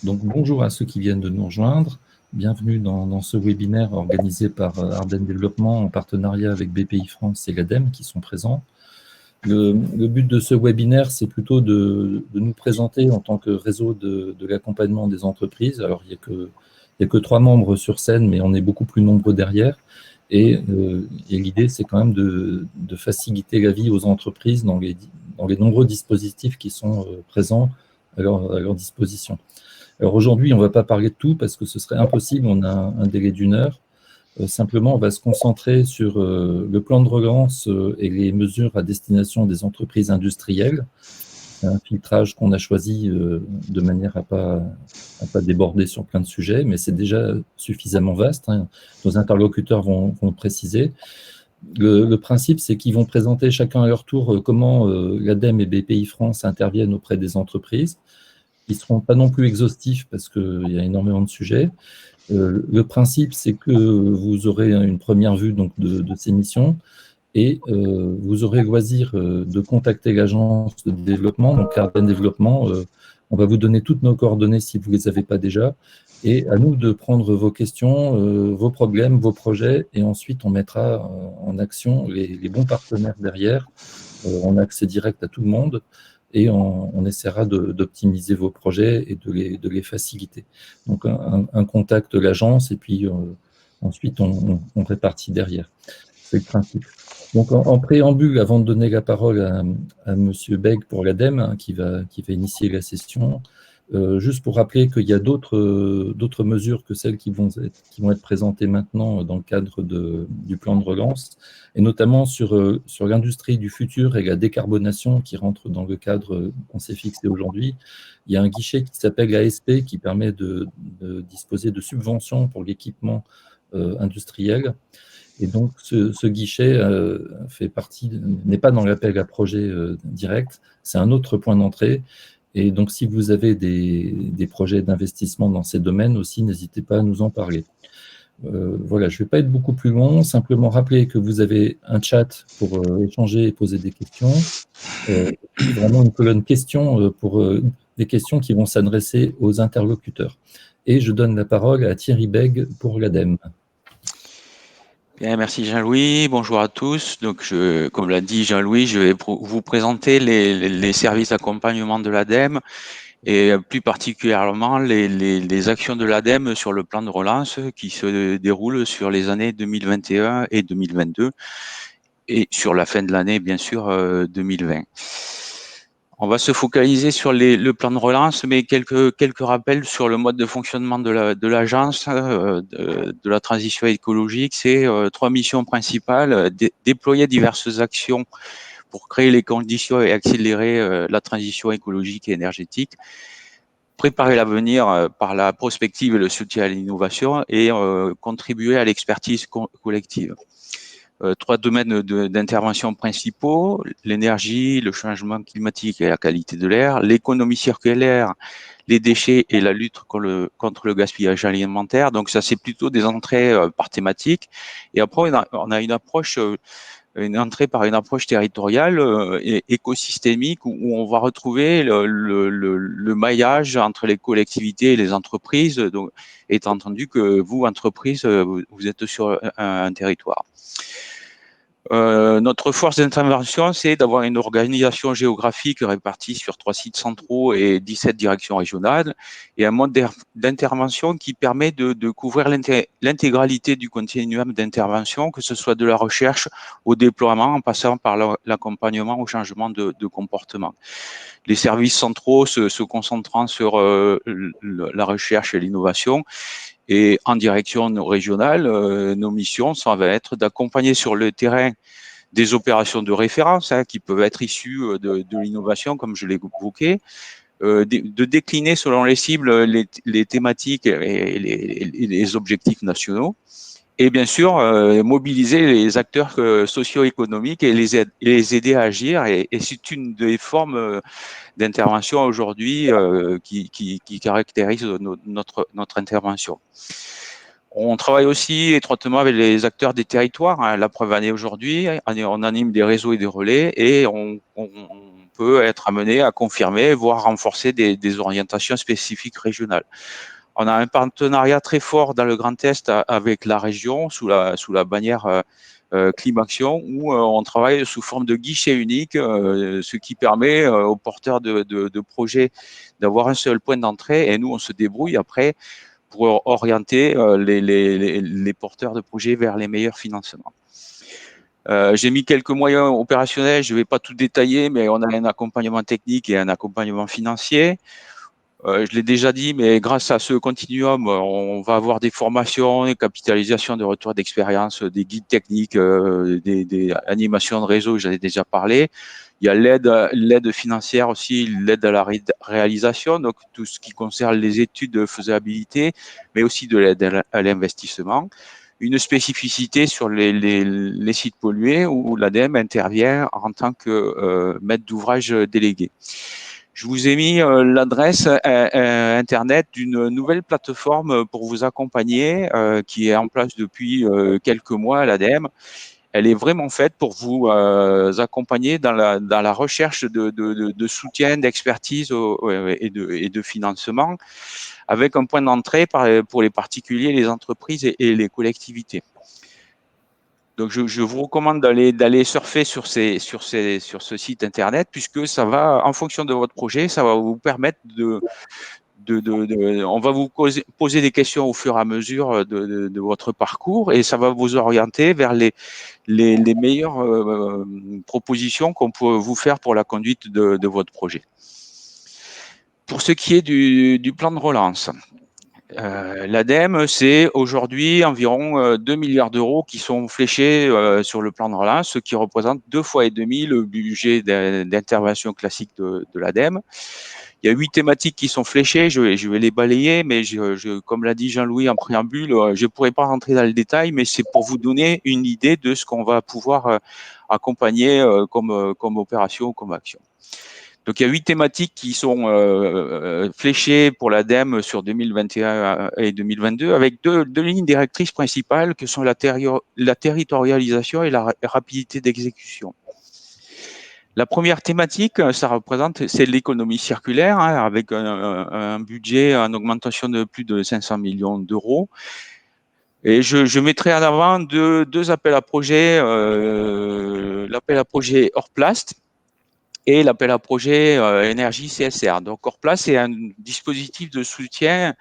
Donc, bonjour à ceux qui viennent de nous rejoindre. Bienvenue dans ce webinaire organisé par Ardennes Développement en partenariat avec BPI France et l'ADEME qui sont présents. Le but de ce webinaire, c'est plutôt de nous présenter en tant que réseau de l'accompagnement des entreprises. Alors, il n'y a que 3 membres sur scène, mais on est beaucoup plus nombreux derrière. Et l'idée, c'est quand même de faciliter la vie aux entreprises dans les nombreux dispositifs qui sont présents à leur disposition. Alors aujourd'hui, on ne va pas parler de tout parce que ce serait impossible, on a un délai d'1 heure. Simplement, on va se concentrer sur le plan de relance et les mesures à destination des entreprises industrielles. C'est un filtrage qu'on a choisi de manière à pas déborder sur plein de sujets, mais c'est déjà suffisamment vaste. Nos interlocuteurs vont préciser. Le principe, c'est qu'ils vont présenter chacun à leur tour comment l'ADEME et BPI France interviennent auprès des entreprises. Ils ne seront pas non plus exhaustifs parce qu'il y a énormément de sujets. Le principe, c'est que vous aurez une première vue donc, de ces missions et vous aurez loisir de contacter l'agence de développement, donc Ardennes Développement. On va vous donner toutes nos coordonnées si vous ne les avez pas déjà. Et à nous de prendre vos questions, vos problèmes, vos projets, et ensuite on mettra en action les bons partenaires derrière. On a accès direct à tout le monde et on essaiera d'optimiser vos projets et de les faciliter. Donc un contact de l'agence et puis ensuite on répartit derrière. C'est le principe. Donc en préambule, avant de donner la parole à M. Beg pour l'ADEME, qui va initier la session, juste pour rappeler qu'il y a d'autres mesures que celles qui vont être présentées maintenant dans le cadre du plan de relance, et notamment sur l'industrie du futur et la décarbonation qui rentre dans le cadre qu'on s'est fixé aujourd'hui. Il y a un guichet qui s'appelle ASP qui permet de disposer de subventions pour l'équipement industriel. Et donc, ce guichet n'est pas dans l'appel à projet direct, c'est un autre point d'entrée. Et donc, si vous avez des projets d'investissement dans ces domaines aussi, n'hésitez pas à nous en parler. Voilà, je ne vais pas être beaucoup plus long, simplement rappeler que vous avez un chat pour échanger et poser des questions. Et vraiment une colonne questions pour des questions qui vont s'adresser aux interlocuteurs. Et je donne la parole à Thierry Beg pour l'ADEME. Bien, merci Jean-Louis, bonjour à tous. Donc, comme l'a dit Jean-Louis, je vais vous présenter les services d'accompagnement de l'ADEME et plus particulièrement les actions de l'ADEME sur le plan de relance qui se déroulent sur les années 2021 et 2022 et sur la fin de l'année, bien sûr, 2020. On va se focaliser sur le plan de relance, mais quelques rappels sur le mode de fonctionnement de l'agence de la transition écologique. C'est 3 missions principales: déployer diverses actions pour créer les conditions et accélérer la transition écologique et énergétique, préparer l'avenir par la prospective et le soutien à l'innovation, et contribuer à l'expertise collective. 3 domaines d'intervention principaux: l'énergie, le changement climatique et la qualité de l'air, l'économie circulaire, les déchets et la lutte contre le gaspillage alimentaire. Donc ça, c'est plutôt des entrées par thématique. Et après, on a une entrée par une approche territoriale et écosystémique où on va retrouver le maillage entre les collectivités et les entreprises, donc, étant entendu que vous, entreprise, vous êtes sur un territoire. Notre force d'intervention, c'est d'avoir une organisation géographique répartie sur 3 sites centraux et 17 directions régionales, et un mode d'intervention qui permet de couvrir l'intégralité du continuum d'intervention, que ce soit de la recherche au déploiement, en passant par l'accompagnement au changement de comportement. Les services centraux se concentrant sur la recherche et l'innovation, et en direction régionale, nos missions, ça va être d'accompagner sur le terrain des opérations de référence qui peuvent être issues de l'innovation, comme je l'ai évoqué, de décliner selon les cibles les thématiques et les objectifs nationaux, et bien sûr mobiliser les acteurs socio-économiques et les aider à agir. Et c'est une des formes d'intervention aujourd'hui qui caractérise notre intervention. On travaille aussi étroitement avec les acteurs des territoires. La preuve en est aujourd'hui, on anime des réseaux et des relais, et on peut être amené à confirmer, voire renforcer des orientations spécifiques régionales. On a un partenariat très fort dans le Grand Est avec la région sous la bannière Climaction, où on travaille sous forme de guichet unique, ce qui permet aux porteurs de projets d'avoir un seul point d'entrée, et nous on se débrouille après pour orienter les porteurs de projets vers les meilleurs financements. J'ai mis quelques moyens opérationnels, je ne vais pas tout détailler, mais on a un accompagnement technique et un accompagnement financier. Je l'ai déjà dit, mais grâce à ce continuum, on va avoir des formations, des capitalisations de retour d'expérience, des guides techniques, des animations de réseau, j'en ai déjà parlé. Il y a l'aide financière aussi, l'aide à la réalisation, donc tout ce qui concerne les études de faisabilité, mais aussi de l'aide à l'investissement. Une spécificité sur les sites pollués où l'ADEME intervient en tant que maître d'ouvrage délégué. Je vous ai mis l'adresse Internet d'une nouvelle plateforme pour vous accompagner qui est en place depuis quelques mois à l'ADEME. Elle est vraiment faite pour vous accompagner dans la recherche de soutien, d'expertise et de financement, avec un point d'entrée pour les particuliers, les entreprises et les collectivités. Donc, je vous recommande d'aller surfer sur ce site internet, puisque ça va, en fonction de votre projet, ça va vous permettre on va vous poser des questions au fur et à mesure de votre parcours, et ça va vous orienter vers les meilleures propositions qu'on peut vous faire pour la conduite de votre projet. Pour ce qui est du plan de relance, l'ADEME, c'est aujourd'hui environ 2 milliards d'euros qui sont fléchés sur le plan de relance, ce qui représente 2,5 fois le budget d'intervention classique de l'ADEME. Il y a 8 thématiques qui sont fléchées, je vais les balayer, mais comme l'a dit Jean-Louis en préambule, je ne pourrais pas rentrer dans le détail, mais c'est pour vous donner une idée de ce qu'on va pouvoir accompagner comme opération, comme action. Donc, il y a 8 thématiques qui sont fléchées pour l'ADEME sur 2021 et 2022, avec deux lignes directrices principales que sont la territorialisation et la rapidité d'exécution. La première thématique, c'est l'économie circulaire, hein, avec un budget en augmentation de plus de 500 millions d'euros. Et je mettrai en avant deux appels à projets, l'appel à projet Orplast et l'appel à projet énergie CSR. Donc Orplast, c'est un dispositif de soutien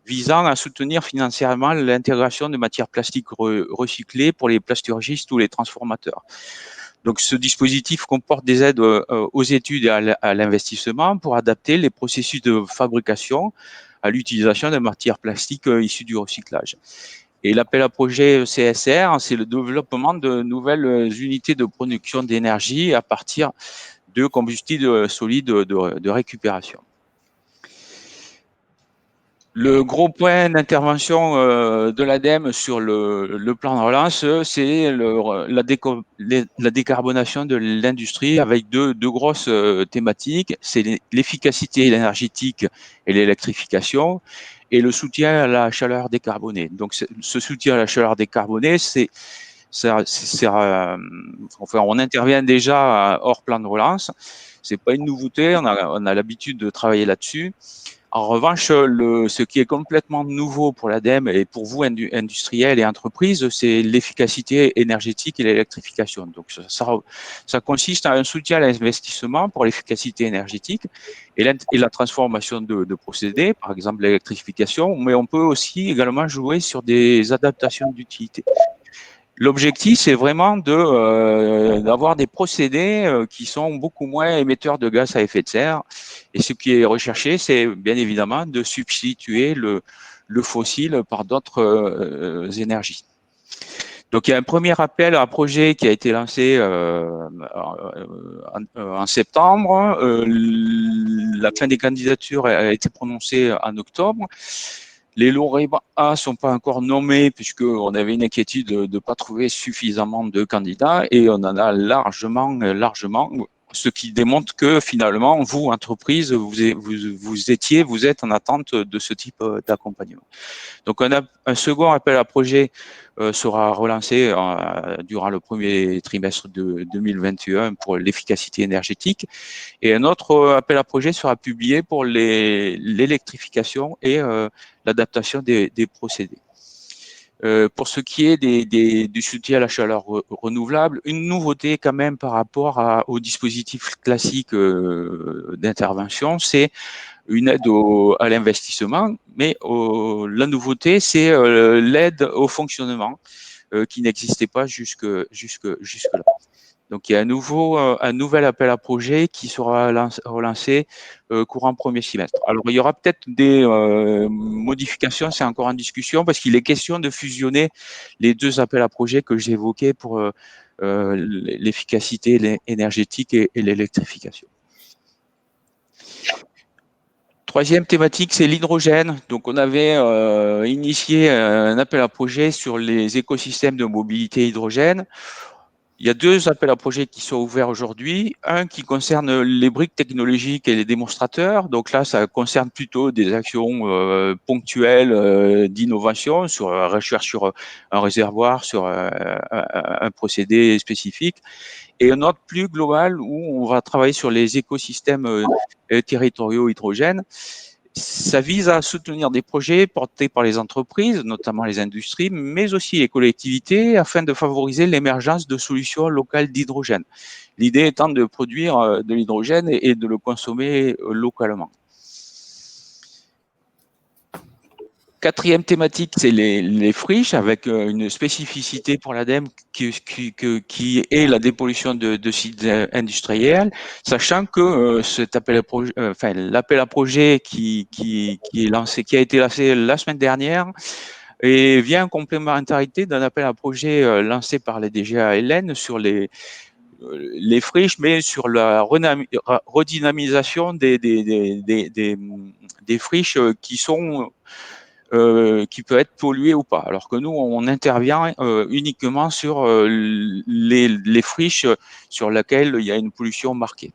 visant à soutenir financièrement l'intégration de matières plastiques recyclées pour les plasturgistes ou les transformateurs. Donc ce dispositif comporte des aides aux études et à l'investissement pour adapter les processus de fabrication à l'utilisation de matières plastiques issues du recyclage. Et l'appel à projet CSR, c'est le développement de nouvelles unités de production d'énergie à partir de combustibles solides de récupération. Le gros point d'intervention de l'ADEME sur le plan de relance, c'est la décarbonation de l'industrie avec deux grosses thématiques, c'est l'efficacité énergétique et l'électrification, et le soutien à la chaleur décarbonée. Donc ce soutien à la chaleur décarbonée, on intervient déjà hors plan de relance. C'est pas une nouveauté, on a l'habitude de travailler là-dessus. En revanche, ce qui est complètement nouveau pour l'ADEME et pour vous, industriels et entreprises, c'est l'efficacité énergétique et l'électrification. Donc, ça consiste à un soutien à l'investissement pour l'efficacité énergétique et la transformation de procédés, par exemple l'électrification, mais on peut aussi également jouer sur des adaptations d'utilité. L'objectif, c'est vraiment d'avoir des procédés qui sont beaucoup moins émetteurs de gaz à effet de serre. Et ce qui est recherché, c'est bien évidemment de substituer le fossile par d'autres énergies. Donc, il y a un premier appel à projet qui a été lancé en septembre. La fin des candidatures a été prononcée en octobre. Les lauréats ne sont pas encore nommés puisqu'on avait une inquiétude de ne pas trouver suffisamment de candidats, et on en a largement. ce qui démontre que finalement, vous, entreprise, vous êtes en attente de ce type d'accompagnement. Donc, un second appel à projet sera relancé durant le premier trimestre de 2021 pour l'efficacité énergétique, et un autre appel à projet sera publié pour l'électrification et l'adaptation des procédés. Pour ce qui est du soutien à la chaleur renouvelable, une nouveauté quand même par rapport au dispositif classique d'intervention, c'est une aide à l'investissement, mais la nouveauté, c'est l'aide au fonctionnement qui n'existait pas jusque-là. Donc, il y a un nouvel appel à projet qui sera relancé courant premier semestre. Alors, il y aura peut-être des modifications, c'est encore en discussion, parce qu'il est question de fusionner les deux appels à projet que j'ai évoqués pour l'efficacité énergétique et l'électrification. Troisième thématique, c'est l'hydrogène. Donc, on avait initié un appel à projet sur les écosystèmes de mobilité hydrogène. Il y a deux appels à projets qui sont ouverts aujourd'hui. Un qui concerne les briques technologiques et les démonstrateurs. Donc là, ça concerne plutôt des actions ponctuelles d'innovation sur recherche sur un réservoir, sur un procédé spécifique. Et un autre plus global où on va travailler sur les écosystèmes territoriaux hydrogène. Ça vise à soutenir des projets portés par les entreprises, notamment les industries, mais aussi les collectivités, afin de favoriser l'émergence de solutions locales d'hydrogène. L'idée étant de produire de l'hydrogène et de le consommer localement. Quatrième thématique, c'est les friches, avec une spécificité pour l'ADEME qui est la dépollution de sites industriels, sachant que cet appel à projet, l'appel à projet qui est lancé, qui a été lancé la semaine dernière, et vient en complémentarité d'un appel à projet lancé par les DGA Hélène sur les friches, mais sur la redynamisation des friches qui peut être pollué ou pas. Alors que nous, on intervient uniquement sur les friches sur lesquelles il y a une pollution marquée.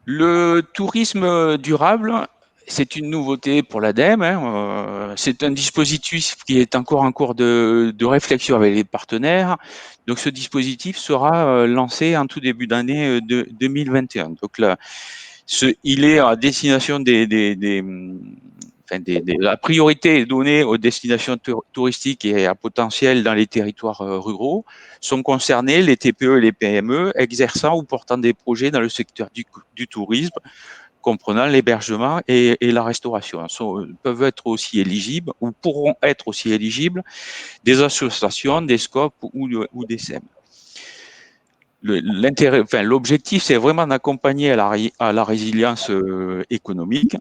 Le tourisme durable, c'est une nouveauté pour l'ADEME. C'est un dispositif qui est encore en cours de réflexion avec les partenaires. Donc, ce dispositif sera lancé en tout début d'année 2021. Donc, là, il est à destination la priorité est donnée aux destinations touristiques et à potentiel dans les territoires ruraux. Sont concernés les TPE et les PME exerçant ou portant des projets dans le secteur du tourisme, comprenant l'hébergement et la restauration. Peuvent être aussi éligibles ou pourront être aussi éligibles des associations, des SCOP ou des SEM. L'objectif, c'est vraiment d'accompagner à la résilience économique.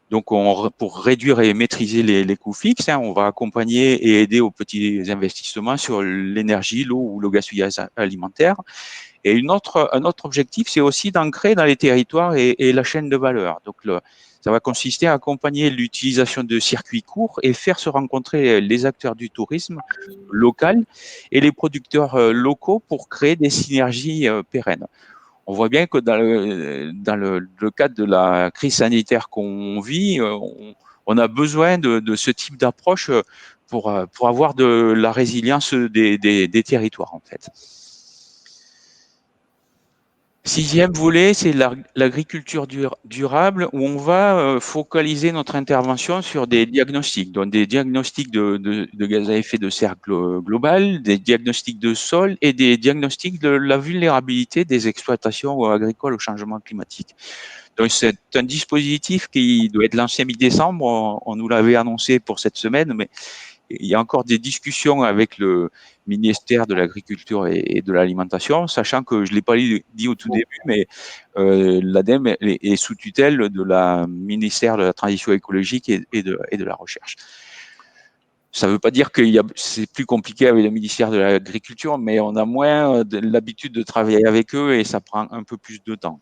Donc, pour réduire et maîtriser les coûts fixes, on va accompagner et aider aux petits investissements sur l'énergie, l'eau ou le gaspillage alimentaire. Et un autre objectif, c'est aussi d'ancrer dans les territoires et la chaîne de valeur. Donc, ça va consister à accompagner l'utilisation de circuits courts et faire se rencontrer les acteurs du tourisme local et les producteurs locaux pour créer des synergies pérennes. On voit bien que dans le cadre de la crise sanitaire qu'on vit, on a besoin de ce type d'approche pour avoir de la résilience des territoires, en fait. Sixième volet, c'est l'agriculture durable, où on va focaliser notre intervention sur des diagnostics, donc des diagnostics de gaz à effet de serre global, des diagnostics de sol et des diagnostics de la vulnérabilité des exploitations agricoles au changement climatique. Donc, c'est un dispositif qui doit être lancé mi-décembre. On nous l'avait annoncé pour cette semaine, mais il y a encore des discussions avec le ministère de l'Agriculture et de l'Alimentation, sachant que je ne l'ai pas dit au tout début, mais l'ADEME est sous tutelle de la ministère de la Transition écologique et de la Recherche. Ça ne veut pas dire que c'est plus compliqué avec le ministère de l'Agriculture, mais on a moins l'habitude de travailler avec eux et ça prend un peu plus de temps.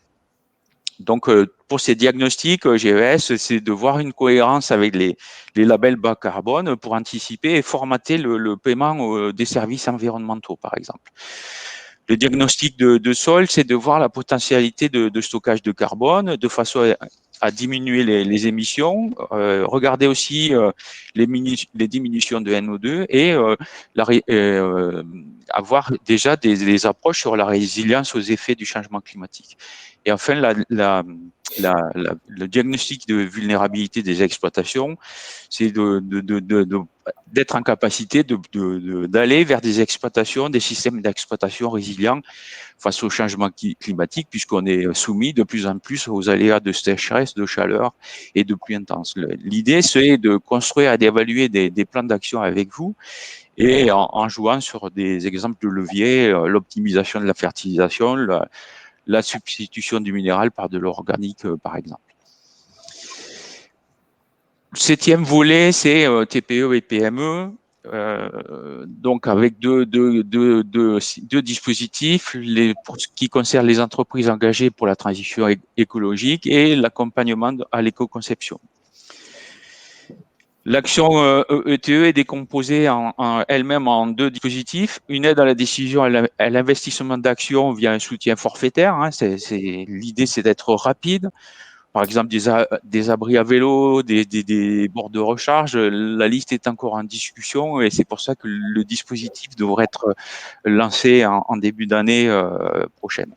Donc, pour ces diagnostics GES, c'est de voir une cohérence avec les labels bas carbone pour anticiper et formater le paiement des services environnementaux, par exemple. Le diagnostic de sol, c'est de voir la potentialité de stockage de carbone de façon à diminuer les émissions, regarder aussi les diminutions de NO2 et avoir déjà des approches sur la résilience aux effets du changement climatique. Et enfin, le diagnostic de vulnérabilité des exploitations, c'est d'être en capacité d'aller vers des exploitations, des systèmes d'exploitation résilients face au changement climatique, puisqu'on est soumis de plus en plus aux aléas de sécheresse, de chaleur et de pluie intense. L'idée, c'est de construire et d'évaluer des plans d'action avec vous et en jouant sur des exemples de levier, l'optimisation de la fertilisation, la substitution du minéral par de l'organique, par exemple. Le septième volet, c'est TPE et PME. Donc avec deux dispositifs, pour ce qui concerne les entreprises engagées pour la transition écologique et l'accompagnement à l'éco-conception. L'action ETE est décomposée elle-même en deux dispositifs. Une aide à la décision à l'investissement d'actions via un soutien forfaitaire. Hein. L'idée, c'est d'être rapide. Par exemple, des abris à vélo, des bords de recharge. La liste est encore en discussion et c'est pour ça que le dispositif devrait être lancé en début d'année prochaine.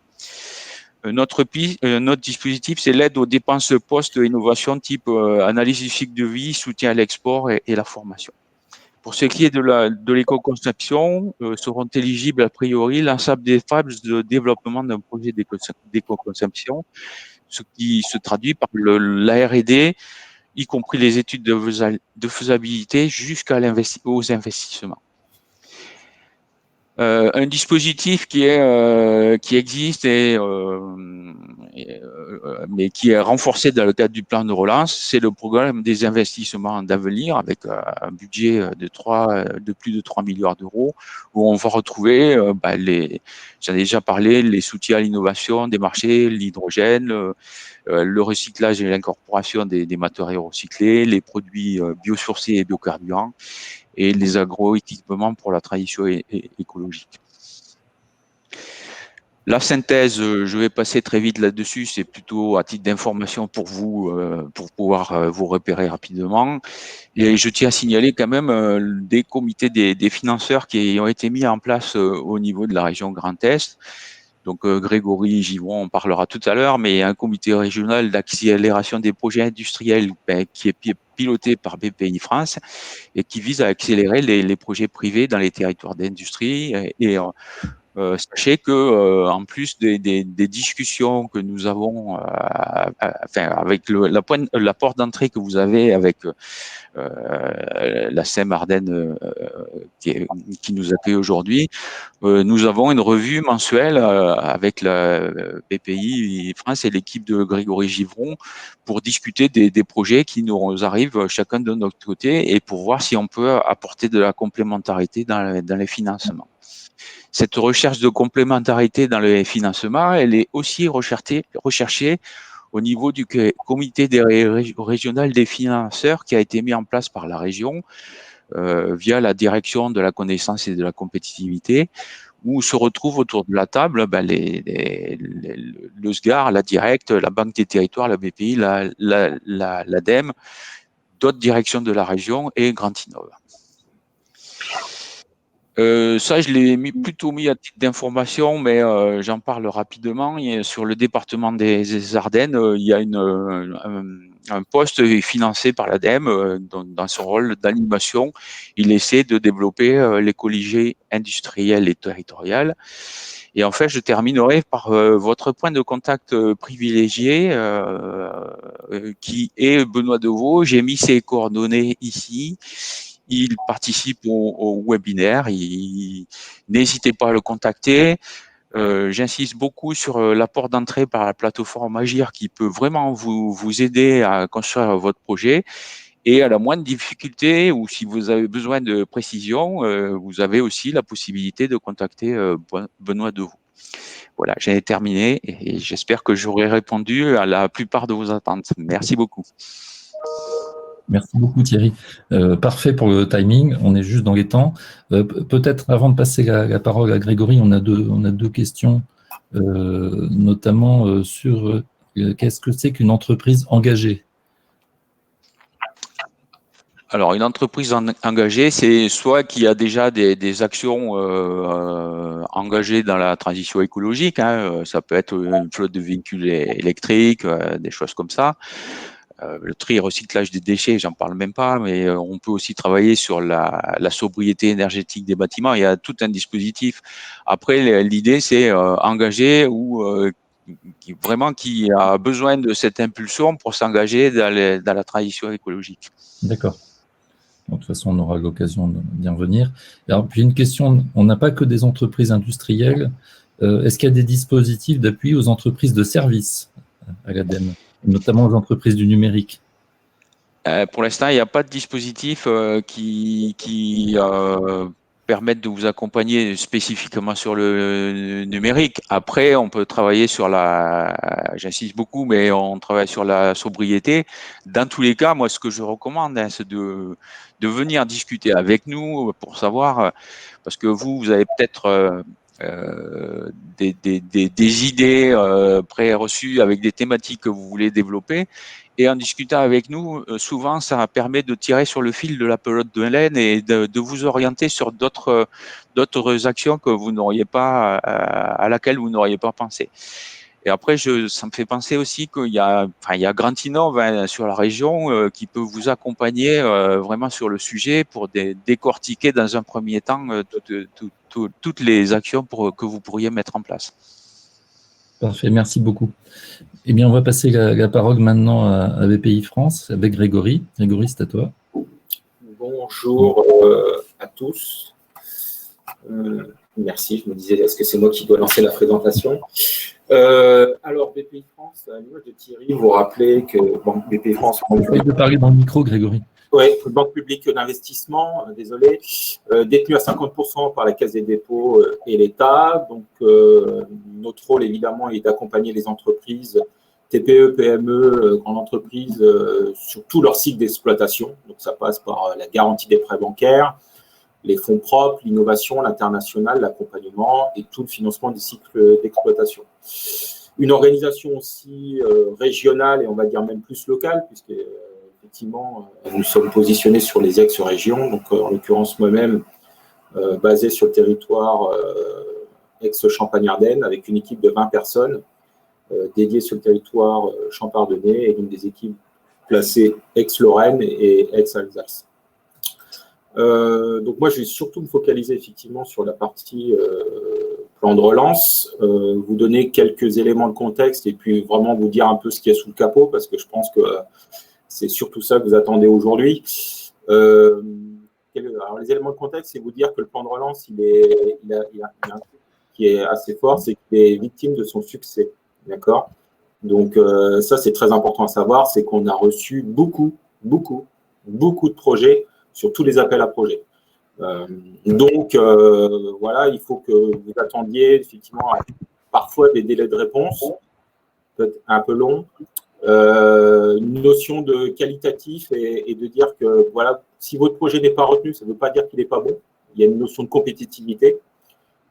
Notre dispositif, c'est l'aide aux dépenses post-innovation type analyse du cycle de vie, soutien à l'export et la formation. Pour ce qui est de l'éco-conception, seront éligibles a priori l'ensemble des phases de développement d'un projet d'éco-conception, ce qui se traduit par la R&D, y compris les études de faisabilité jusqu'aux investissements. Un dispositif qui existe mais qui est renforcé dans le cadre du plan de relance, c'est le programme des investissements d'avenir avec un budget de plus de 3 milliards d'euros où on va retrouver, j'en ai déjà parlé, les soutiens à l'innovation des marchés, l'hydrogène, le recyclage et l'incorporation des matériaux recyclés, les produits biosourcés et biocarburants, et les agroéquipements pour la transition écologique. La synthèse, je vais passer très vite là-dessus, c'est plutôt à titre d'information pour vous, pour pouvoir vous repérer rapidement. Et je tiens à signaler quand même des comités des financeurs qui ont été mis en place au niveau de la région Grand Est. Donc Grégory Givron en parlera tout à l'heure, mais il y a un comité régional d'accélération des projets industriels qui est piloté par BPI France et qui vise à accélérer les projets privés dans les territoires d'industrie. Et sachez que en plus des discussions que nous avons, avec la porte d'entrée que vous avez avec la SEM Ardennes qui nous accueille aujourd'hui, nous avons une revue mensuelle avec la BPI France et l'équipe de Grégory Givron pour discuter des projets qui nous arrivent chacun de notre côté et pour voir si on peut apporter de la complémentarité dans les financements. Cette recherche de complémentarité dans les financements, elle est aussi recherchée au niveau du comité régional des financeurs qui a été mis en place par la région via la direction de la connaissance et de la compétitivité, où se retrouvent autour de la table le SGAR, la Direct, la Banque des Territoires, la BPI, l'ADEME, d'autres directions de la région et Grand Innov. Ça, je l'ai plutôt mis à titre d'information, mais j'en parle rapidement. Sur le département des Ardennes, il y a un poste financé par l'ADEME dans son rôle d'animation. Il essaie de développer l'écologie industrielle et territoriale. Et en fait, je terminerai par votre point de contact privilégié, qui est Benoît Deveau. J'ai mis ses coordonnées ici. Il participe au webinaire. N'hésitez pas à le contacter. J'insiste beaucoup sur l'apport d'entrée par la plateforme Agir qui peut vraiment vous aider à construire votre projet. Et à la moindre difficulté ou si vous avez besoin de précision, vous avez aussi la possibilité de contacter Benoît Deveau. Voilà, j'ai terminé et j'espère que j'aurai répondu à la plupart de vos attentes. Merci beaucoup. Merci beaucoup Thierry. Parfait pour le timing, on est juste dans les temps. Peut-être avant de passer la parole à Grégory, on a deux questions, notamment sur qu'est-ce que c'est qu'une entreprise engagée? Alors, une entreprise engagée, c'est soit qui a déjà des actions engagées dans la transition écologique, hein, ça peut être une flotte de véhicules électriques, des choses comme ça. Le tri et recyclage des déchets, j'en parle même pas, mais on peut aussi travailler sur la sobriété énergétique des bâtiments. Il y a tout un dispositif. Après, l'idée, c'est engager ou vraiment qui a besoin de cette impulsion pour s'engager dans la transition écologique. D'accord. De toute façon, on aura l'occasion d'y revenir. Alors, puis une question, on n'a pas que des entreprises industrielles. Est-ce qu'il y a des dispositifs d'appui aux entreprises de services à l'ADEME, notamment aux entreprises du numérique? Pour l'instant, il n'y a pas de dispositif qui permette de vous accompagner spécifiquement sur le numérique. Après, on peut travailler sur j'insiste beaucoup, mais on travaille sur la sobriété. Dans tous les cas, moi, ce que je recommande, hein, c'est de venir discuter avec nous pour savoir, parce que vous avez peut-être des idées préreçues avec des thématiques que vous voulez développer. Et en discutant avec nous, souvent, ça permet de tirer sur le fil de la pelote de laine et de vous orienter sur d'autres actions que vous n'auriez pas, à laquelle vous n'auriez pas pensé. Et après, ça me fait penser aussi qu'il y a Grand Innov, hein, sur la région, qui peut vous accompagner vraiment sur le sujet pour décortiquer dans un premier temps toutes les actions que vous pourriez mettre en place. Parfait, merci beaucoup. Eh bien, on va passer la parole maintenant à BPI France avec Grégory. Grégory, c'est à toi. Bonjour à tous. Merci, je me disais, est-ce que c'est moi qui dois lancer la présentation? Alors, BPI France, à l'image de Thierry, vous rappelez que BPI France… Essaye de parler dans le micro, Grégory. Oui, Banque publique d'investissement, désolé, détenue à 50% par la Caisse des dépôts et l'État. Donc, notre rôle, évidemment, est d'accompagner les entreprises, TPE, PME, grandes entreprises, sur tout leur cycle d'exploitation. Donc, ça passe par la garantie des prêts bancaires, les fonds propres, l'innovation, l'international, l'accompagnement et tout le financement des cycles d'exploitation. Une organisation aussi régionale et on va dire même plus locale, puisque effectivement, nous sommes positionnés sur les ex-régions, donc en l'occurrence moi-même, basé sur le territoire ex-Champagne-Ardenne, avec une équipe de 20 personnes dédiées sur le territoire champardonnais et donc des équipes placées ex-Lorraine et ex-Alsace. Donc moi, je vais surtout me focaliser effectivement sur la partie plan de relance, vous donner quelques éléments de contexte et puis vraiment vous dire un peu ce qu'il y a sous le capot, parce que je pense que c'est surtout ça que vous attendez aujourd'hui. Alors, les éléments de contexte, c'est vous dire que le plan de relance, il a un truc qui est assez fort, c'est qu'il est victime de son succès. D'accord? Donc, ça, c'est très important à savoir, c'est qu'on a reçu beaucoup de projets sur tous les appels à projets. Donc, voilà, il faut que vous attendiez effectivement parfois des délais de réponse, peut-être un peu longs, une notion de qualitatif et de dire que voilà, si votre projet n'est pas retenu, ça ne veut pas dire qu'il n'est pas bon. Il y a une notion de compétitivité,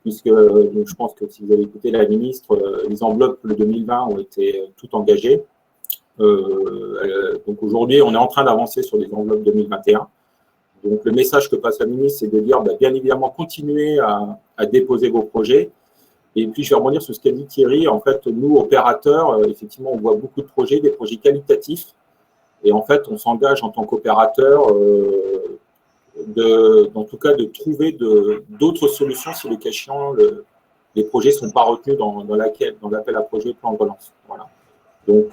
puisque donc, je pense que si vous avez écouté la ministre, les enveloppes le 2020 ont été toutes engagées. Donc aujourd'hui, on est en train d'avancer sur les enveloppes 2021. Donc le message que passe la ministre, c'est de dire bien évidemment continuez à déposer vos projets. Et puis, je vais rebondir sur ce qu'a dit Thierry. En fait, nous, opérateurs, effectivement, on voit beaucoup de projets, des projets qualitatifs. Et en fait, on s'engage en tant qu'opérateur, en tout cas, de trouver d'autres solutions si le cas échéant, les projets ne sont pas retenus dans l'appel à projet plan de relance. Voilà. Donc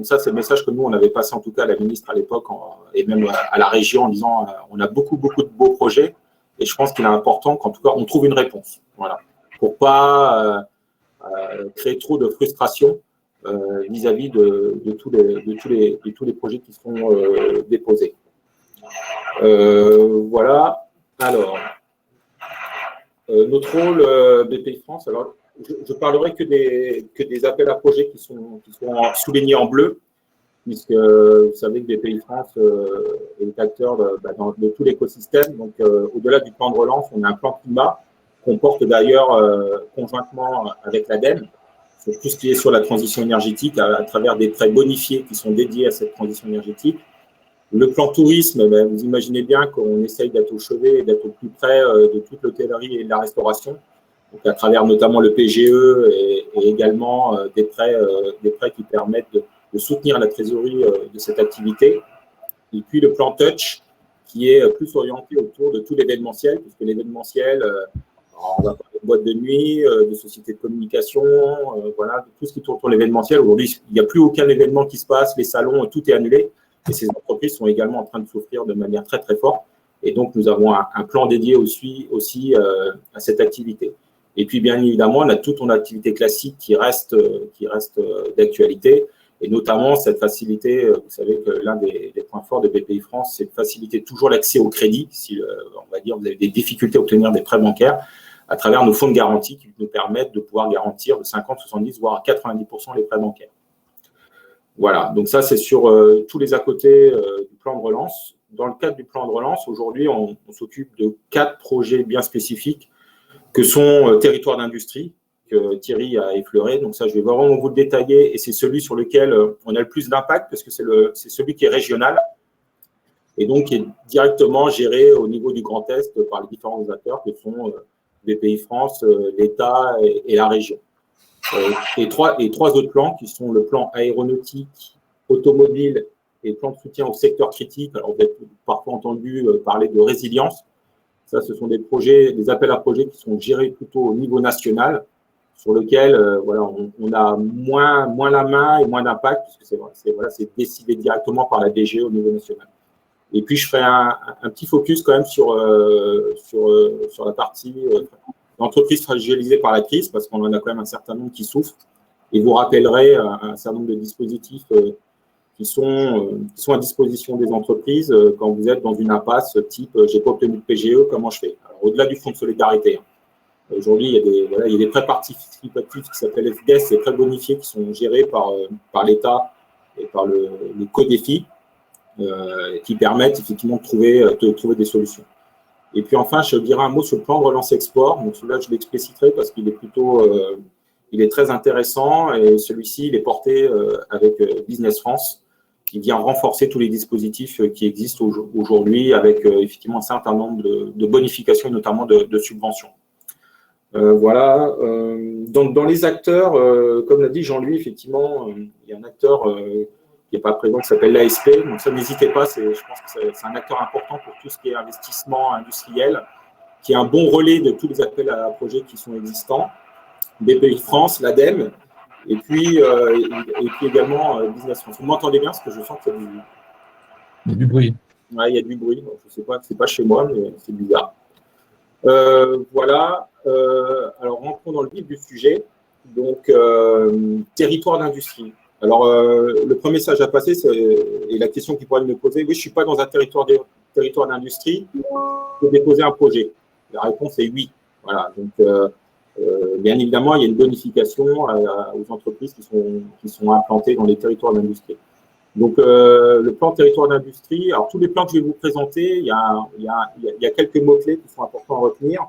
ça, c'est le message que nous, on avait passé en tout cas à la ministre à l'époque et même à la région en disant on a beaucoup de beaux projets. Et je pense qu'il est important qu'en tout cas, on trouve une réponse. Voilà. Pour pas créer trop de frustration vis-à-vis de tous les projets qui seront déposés. Voilà. Alors, notre rôle BPI France, alors, je parlerai que des appels à projets qui sont soulignés en bleu. puisque vous savez que BPI France est acteur de tout l'écosystème. Donc, au-delà du plan de relance, on a un plan climat qu'on porte d'ailleurs conjointement avec l'ADEME, sur tout ce qui est sur la transition énergétique, à travers des prêts bonifiés qui sont dédiés à cette transition énergétique. Le plan tourisme, vous imaginez bien qu'on essaye d'être au chevet et d'être au plus près de toute l'hôtellerie et de la restauration, donc à travers notamment le PGE et également des prêts qui permettent de soutenir la trésorerie de cette activité. Et puis le plan Touch, qui est plus orienté autour de tout l'événementiel, puisque l'événementiel, on va parler de boîtes de nuit, de sociétés de communication, voilà, de tout ce qui tourne autour de l'événementiel. Aujourd'hui, il n'y a plus aucun événement qui se passe, les salons, tout est annulé. Et ces entreprises sont également en train de souffrir de manière très, très forte. Et donc, nous avons un plan dédié aussi à cette activité. Et puis, bien évidemment, on a toute ton activité classique qui reste d'actualité. Et notamment, cette facilité, vous savez que l'un des points forts de BPI France, c'est de faciliter toujours l'accès au crédit. Si, on va dire, vous avez des difficultés à obtenir des prêts bancaires, à travers nos fonds de garantie qui nous permettent de pouvoir garantir de 50, 70, voire 90% les prêts bancaires. Voilà, donc ça, c'est sur tous les à côté du plan de relance. Dans le cadre du plan de relance, aujourd'hui, on s'occupe de 4 projets bien spécifiques que sont territoires d'industrie, que Thierry a effleuré. Donc ça, je vais vraiment vous le détailler et c'est celui sur lequel on a le plus d'impact parce que c'est celui qui est régional et donc qui est directement géré au niveau du Grand Est par les différents acteurs que sont BPI France, l'État et la région. Et trois autres plans qui sont le plan aéronautique, automobile et le plan de soutien au secteur critique. Alors, vous avez parfois entendu parler de résilience. Ça, ce sont des projets, des appels à projets qui sont gérés plutôt au niveau national, sur lequel voilà, on a moins la main et moins d'impact, puisque c'est décidé directement par la DG au niveau national. Et puis, je ferai un petit focus quand même sur la partie entreprises fragilisées par la crise, parce qu'on en a quand même un certain nombre qui souffrent. Et vous rappellerez un certain nombre de dispositifs qui sont à disposition des entreprises quand vous êtes dans une impasse type « j'ai pas obtenu de PGE, comment je fais ?» Alors, au-delà du fonds de solidarité, aujourd'hui, il y a des prêts participatifs qui s'appellent FDES, des prêts bonifiés qui sont gérés par l'État et par le CODEFI, qui permettent effectivement de trouver des solutions. Et puis enfin, je dirais un mot sur le plan de relance export. Donc celui-là, je l'expliciterai parce qu'il est il est très intéressant et celui-ci, il est porté avec Business France, qui vient renforcer tous les dispositifs qui existent aujourd'hui avec effectivement un certain nombre de bonifications et notamment de subventions. Voilà. Dans les acteurs, comme l'a dit Jean-Louis, effectivement, il y a un acteur qui n'est pas présent, qui s'appelle l'ASP. Donc ça, n'hésitez pas, je pense que c'est un acteur important pour tout ce qui est investissement industriel, qui est un bon relais de tous les appels à projets qui sont existants. BPI France, l'ADEME, et puis également Business France. Vous m'entendez bien, parce que je sens qu'il y a il y a du bruit. Ouais, il y a du bruit. Donc, je ne sais pas, c'est pas chez moi, mais c'est bizarre. Voilà. Alors, rentrons dans le vif du sujet. Donc, territoire d'industrie. Alors, le premier message à passer, et la question qui pourrait me poser, oui, je ne suis pas dans un territoire d'industrie, je peux déposer un projet. La réponse est oui. Voilà. Donc, bien évidemment, il y a une bonification aux entreprises qui sont implantées dans les territoires d'industrie. Donc, le plan territoire d'industrie, alors tous les plans que je vais vous présenter, il y a quelques mots-clés qui sont importants à retenir.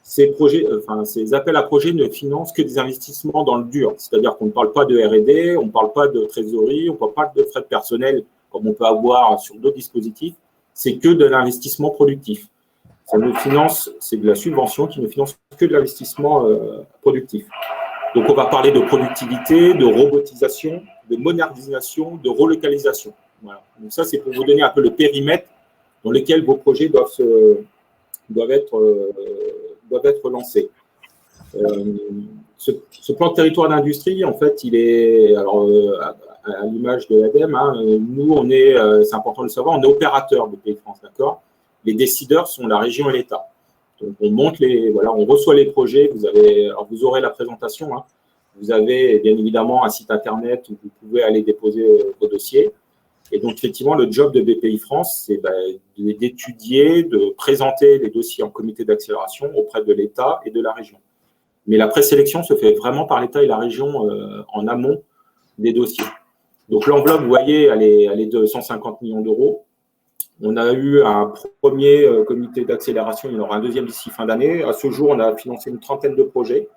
Ces appels à projets ne financent que des investissements dans le dur, c'est-à-dire qu'on ne parle pas de R&D, on ne parle pas de trésorerie, on ne parle pas de frais de personnel comme on peut avoir sur d'autres dispositifs, c'est que de l'investissement productif. Ça ne finance, c'est de la subvention qui ne finance que de l'investissement productif. Donc, on va parler de productivité, de robotisation, de modernisation, de relocalisation. Voilà. Donc, ça, c'est pour vous donner un peu le périmètre dans lequel vos projets doivent être lancés. Ce plan de territoire d'industrie, en fait, il est, alors, à l'image de l'ADEME, nous, c'est important de le savoir, on est opérateur de BPI France, d'accord ? Les décideurs sont la région et l'État. Donc, on reçoit les projets, vous aurez la présentation, vous avez bien évidemment un site internet où vous pouvez aller déposer vos dossiers. Et donc, effectivement, le job de BPI France, c'est d'étudier, de présenter les dossiers en comité d'accélération auprès de l'État et de la région. Mais la présélection se fait vraiment par l'État et la région en amont des dossiers. Donc l'enveloppe, vous voyez, elle est de 150 millions d'euros. On a eu un premier comité d'accélération, il y en aura un deuxième d'ici fin d'année. À ce jour, on a financé une trentaine de projets,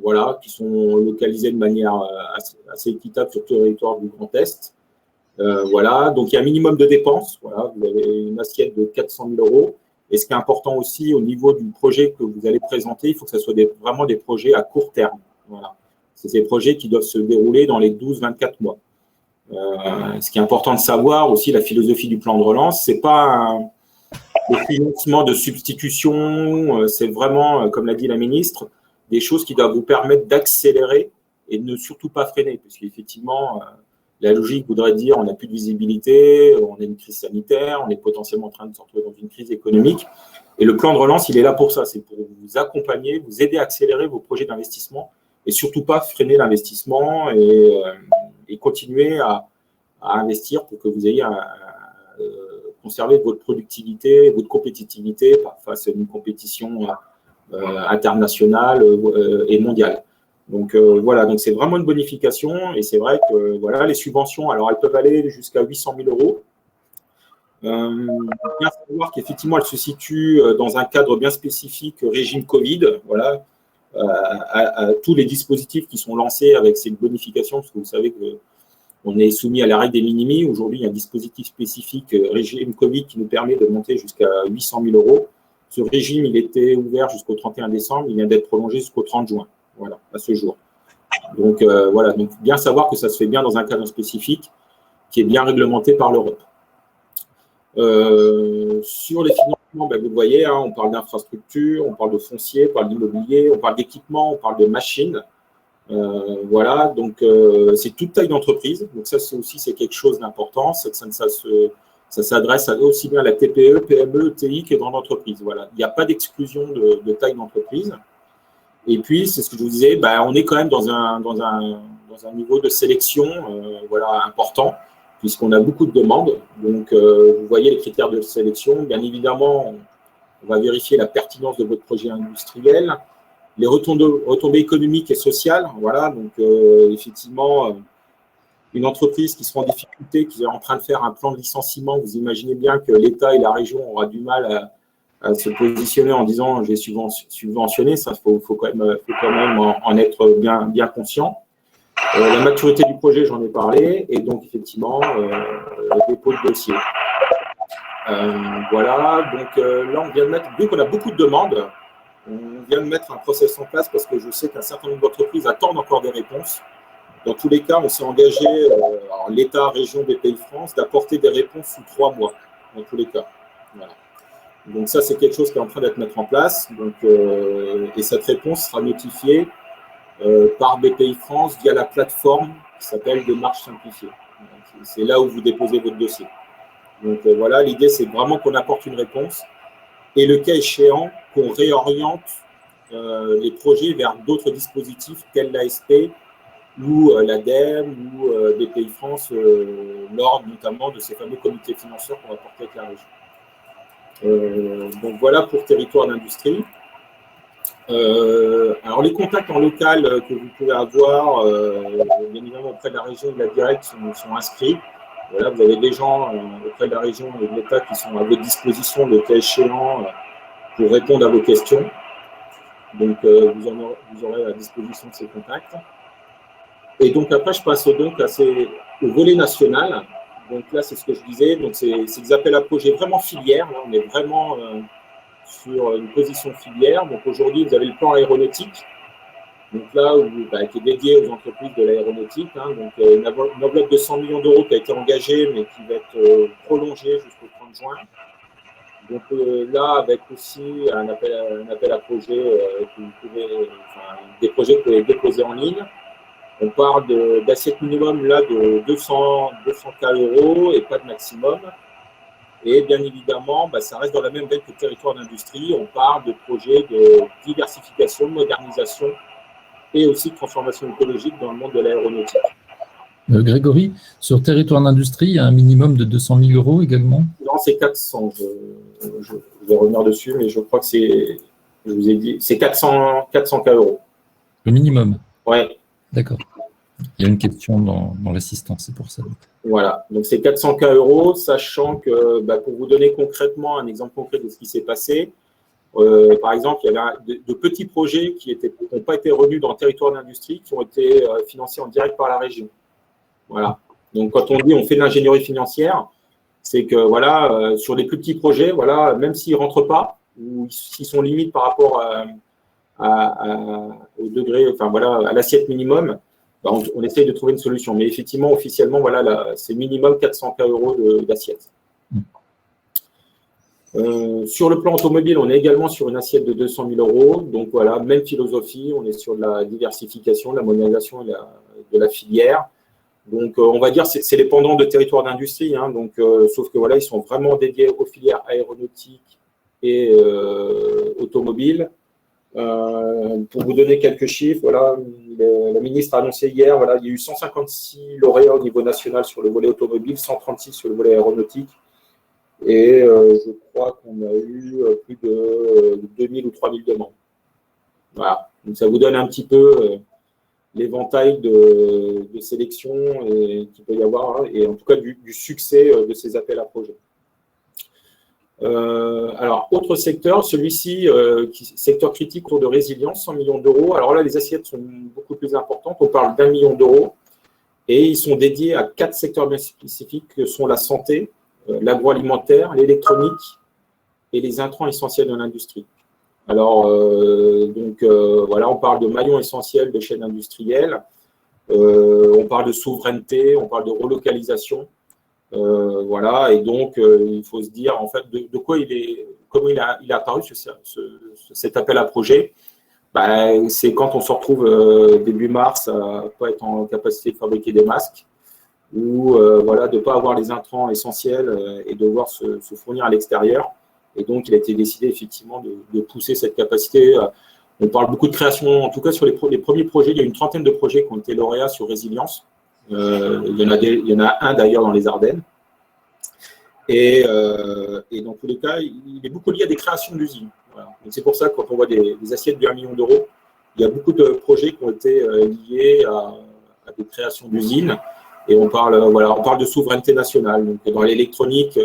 voilà, qui sont localisés de manière assez équitable sur tout le territoire du Grand Est. Voilà, donc il y a un minimum de dépenses. Voilà, vous avez une assiette de 400 000 euros. Et ce qui est important aussi au niveau du projet que vous allez présenter, il faut que ce soit vraiment des projets à court terme. Voilà. C'est des projets qui doivent se dérouler dans les 12-24 mois. Ce qui est important de savoir aussi, la philosophie du plan de relance, c'est pas le financement de substitution, c'est vraiment, comme l'a dit la ministre, des choses qui doivent vous permettre d'accélérer et de ne surtout pas freiner, parce qu'effectivement, la logique voudrait dire on n'a plus de visibilité, on a une crise sanitaire, on est potentiellement en train de se retrouver dans une crise économique. Et le plan de relance, il est là pour ça, c'est pour vous accompagner, vous aider à accélérer vos projets d'investissement et surtout pas freiner l'investissement et continuer à investir pour que vous ayez conserver votre productivité, votre compétitivité face à une compétition internationale et mondiale. Donc voilà, donc c'est vraiment une bonification et c'est vrai que voilà, les subventions, alors elles peuvent aller jusqu'à 800 000 euros. Bien savoir qu'effectivement elles se situent dans un cadre bien spécifique régime Covid, voilà, à tous les dispositifs qui sont lancés avec ces bonifications, parce que vous savez qu'on est soumis à la règle des minimis. Aujourd'hui, il y a un dispositif spécifique régime Covid qui nous permet de monter jusqu'à 800 000 euros. Ce régime, il était ouvert jusqu'au 31 décembre, il vient d'être prolongé jusqu'au 30 juin, voilà, à ce jour. Donc voilà, donc bien savoir que ça se fait bien dans un cadre spécifique qui est bien réglementé par l'Europe. Sur les financements, ben, vous le voyez, hein, on parle d'infrastructures, on parle de foncier, on parle d'immobilier, on parle d'équipement, on parle de machines. Voilà, donc c'est toute taille d'entreprise. Donc ça, c'est quelque chose d'important. C'est que ça s'adresse aussi bien à la TPE, PME, ETI que dans l'entreprise. Voilà, il n'y a pas d'exclusion de taille d'entreprise. Et puis, c'est ce que je vous disais, ben, on est quand même dans un niveau de sélection voilà, important, puisqu'on a beaucoup de demandes. Donc, vous voyez les critères de sélection. Bien évidemment, on va vérifier la pertinence de votre projet industriel, les retombées économiques et sociales. Voilà, donc effectivement, une entreprise qui sera en difficulté, qui est en train de faire un plan de licenciement, vous imaginez bien que l'État et la région aura du mal à se positionner en disant j'ai subventionné. Ça, faut quand même en être bien conscient. La maturité du projet, j'en ai parlé, et donc effectivement, le dépôt de dossier. Voilà, donc là, on vient de mettre, vu qu'on a beaucoup de demandes, on vient de mettre un process en place parce que je sais qu'un certain nombre d'entreprises attendent encore des réponses. Dans tous les cas, on s'est engagé, l'État, région, BPI-France, d'apporter des réponses sous 3 mois, dans tous les cas. Voilà. Donc ça, c'est quelque chose qui est en train d'être mis en place. Donc, et cette réponse sera notifiée par BPI-France via la plateforme qui s'appelle Démarche simplifiée. C'est là où vous déposez votre dossier. Donc voilà, l'idée, c'est vraiment qu'on apporte une réponse et le cas échéant, qu'on réoriente les projets vers d'autres dispositifs tels l'ASP ou l'ADEME ou BPI-France lors notamment de ces fameux comités financiers qu'on va porter avec la région. Donc voilà pour territoire d'industrie. Alors les contacts en local que vous pouvez avoir, bien évidemment auprès de la région et de la directe sont inscrits. Voilà, vous avez des gens auprès de la région et de l'État qui sont à votre disposition le cas échéant pour répondre à vos questions. Donc vous aurez à disposition de ces contacts. Et donc après, je passe donc au volet national. Donc là, c'est ce que je disais. Donc c'est des appels à projets vraiment filières. Là, on est vraiment sur une position filière. Donc aujourd'hui, vous avez le plan aéronautique. Donc là, qui est dédié aux entreprises de l'aéronautique. Hein, donc une enveloppe de 100 millions d'euros qui a été engagée, mais qui va être prolongée jusqu'au 30 juin. Donc là, avec aussi un appel à projets, des projets que vous pouvez déposer en ligne. On parle d'assiette minimum là de 200 K euros et pas de maximum. Et bien évidemment, ça reste dans la même veine que le territoire d'industrie. On parle de projets de diversification, de modernisation et aussi de transformation écologique dans le monde de l'aéronautique. Grégory, sur territoire d'industrie, il y a un minimum de 200 000 euros également? Non, c'est 400. Je vais revenir dessus, mais je crois que je vous ai dit, c'est 400 K euros. Le minimum? Oui. D'accord. Il y a une question dans l'assistance, c'est pour ça. Voilà, donc c'est 400K euros, sachant que pour vous donner concrètement un exemple concret de ce qui s'est passé, par exemple, il y avait de petits projets qui n'ont pas été revenus dans le territoire d'industrie, qui ont été financés en direct par la région. Voilà. Donc, quand on dit on fait de l'ingénierie financière, c'est que voilà, sur les plus petits projets, voilà, même s'ils ne rentrent pas ou s'ils sont limites par rapport au degré, enfin voilà, à l'assiette minimum, on essaye de trouver une solution. Mais effectivement, officiellement, voilà, c'est minimum 400K euros d'assiette. Sur le plan automobile, on est également sur une assiette de 200 000 euros. Donc voilà, même philosophie, on est sur de la diversification, de la modernisation de la filière. Donc on va dire c'est les pendants de territoire d'industrie. Hein, donc, sauf que voilà, ils sont vraiment dédiés aux filières aéronautiques et automobiles. Pour vous donner quelques chiffres, voilà, la ministre a annoncé hier, voilà, il y a eu 156 lauréats au niveau national sur le volet automobile, 136 sur le volet aéronautique. Et je crois qu'on a eu plus de 2000 ou 3000 demandes. Voilà. Donc, ça vous donne un petit peu l'éventail de sélection qu'il peut y avoir, hein, et en tout cas du succès de ces appels à projets. Alors, autre secteur, celui-ci, secteur critique autour de résilience, 100 millions d'euros. Alors là, les assiettes sont beaucoup plus importantes. On parle d'1 million d'euros. Et ils sont dédiés à 4 secteurs bien spécifiques que sont la santé, l'agroalimentaire, l'électronique et les intrants essentiels de l'industrie. Alors, voilà, on parle de maillons essentiels de chaînes industrielles, on parle de souveraineté, on parle de relocalisation. Voilà, et donc il faut se dire en fait de quoi comment il est apparu cet appel à projet. C'est quand on se retrouve début mars à ne pas être en capacité de fabriquer des masques, ou voilà, de ne pas avoir les intrants essentiels et devoir se fournir à l'extérieur. Et donc, il a été décidé effectivement de pousser cette capacité. On parle beaucoup de création, en tout cas sur les premiers projets. Il y a une trentaine de projets qui ont été lauréats sur résilience. Il y en a un d'ailleurs dans les Ardennes. Et dans tous les cas, il est beaucoup lié à des créations d'usines. Voilà. C'est pour ça que quand on voit des assiettes de 1 million d'euros, il y a beaucoup de projets qui ont été liés à des créations d'usines. Et on parle de souveraineté nationale. Donc, dans l'électronique,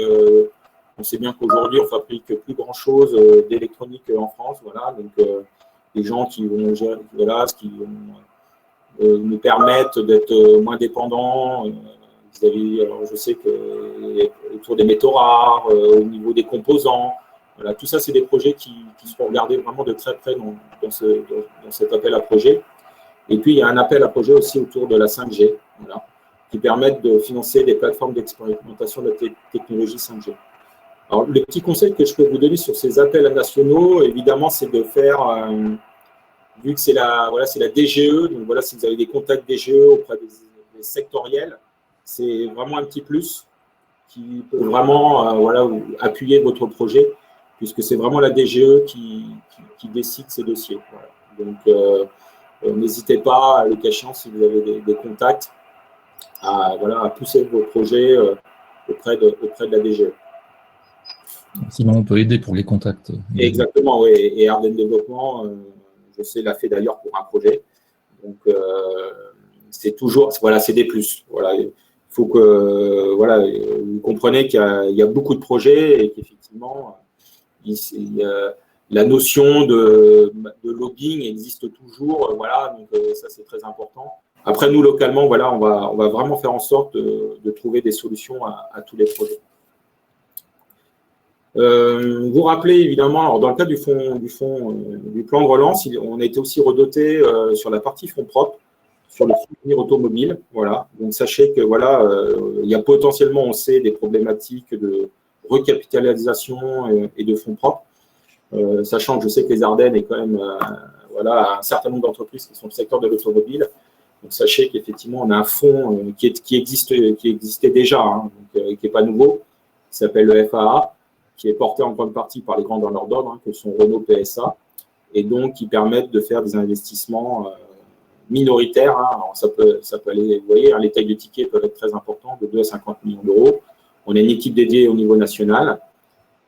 on sait bien qu'aujourd'hui, on fabrique plus grand-chose d'électronique en France. Voilà. Donc, les gens qui vont gérer, voilà, ce qui nous permettent d'être moins dépendants. Alors, je sais que autour des métaux rares, au niveau des composants, voilà, tout ça, c'est des projets qui seront regardés vraiment de très près dans cet appel à projet. Et puis, il y a un appel à projet aussi autour de la 5G, voilà, qui permettent de financer des plateformes d'expérimentation de la technologie 5G. Alors, le petit conseil que je peux vous donner sur ces appels nationaux, évidemment, c'est de faire, vu que c'est la DGE, donc voilà, si vous avez des contacts DGE auprès des sectoriels, c'est vraiment un petit plus qui peut vraiment appuyer votre projet, puisque c'est vraiment la DGE qui décide ces dossiers. Voilà. Donc, n'hésitez pas, à le cas échéant, si vous avez des contacts, à pousser vos projets auprès de la DGE. Sinon, on peut aider pour les contacts. Exactement, oui. Et Ardennes Développement, je sais, l'a fait d'ailleurs pour un projet. Donc, c'est toujours, voilà, c'est des plus. Voilà. Il faut que, voilà, vous comprenez qu'il y a beaucoup de projets et qu'effectivement, la notion de lobbying existe toujours. Voilà, donc ça, c'est très important. Après, nous, localement, voilà, on va vraiment faire en sorte de trouver des solutions à tous les projets. Vous rappelez évidemment, alors dans le cas du plan de relance, on a été aussi redoté sur la partie fonds propres, sur le souvenir automobile. Voilà. Donc sachez que voilà, il y a potentiellement, on sait, des problématiques de recapitalisation et de fonds propres. Sachant que je sais que les Ardennes est quand même un certain nombre d'entreprises qui sont dans le secteur de l'automobile. Donc sachez qu'effectivement, on a un fonds qui existait déjà, hein, donc, qui n'est pas nouveau, qui s'appelle le FAA, qui est porté en grande partie par les grands donneurs d'ordre, hein, que sont Renault, PSA, et donc qui permettent de faire des investissements minoritaires. Hein. Alors, ça peut aller, vous voyez, hein, les tailles de tickets peuvent être très importantes, de 2 à 50 millions d'euros. On a une équipe dédiée au niveau national,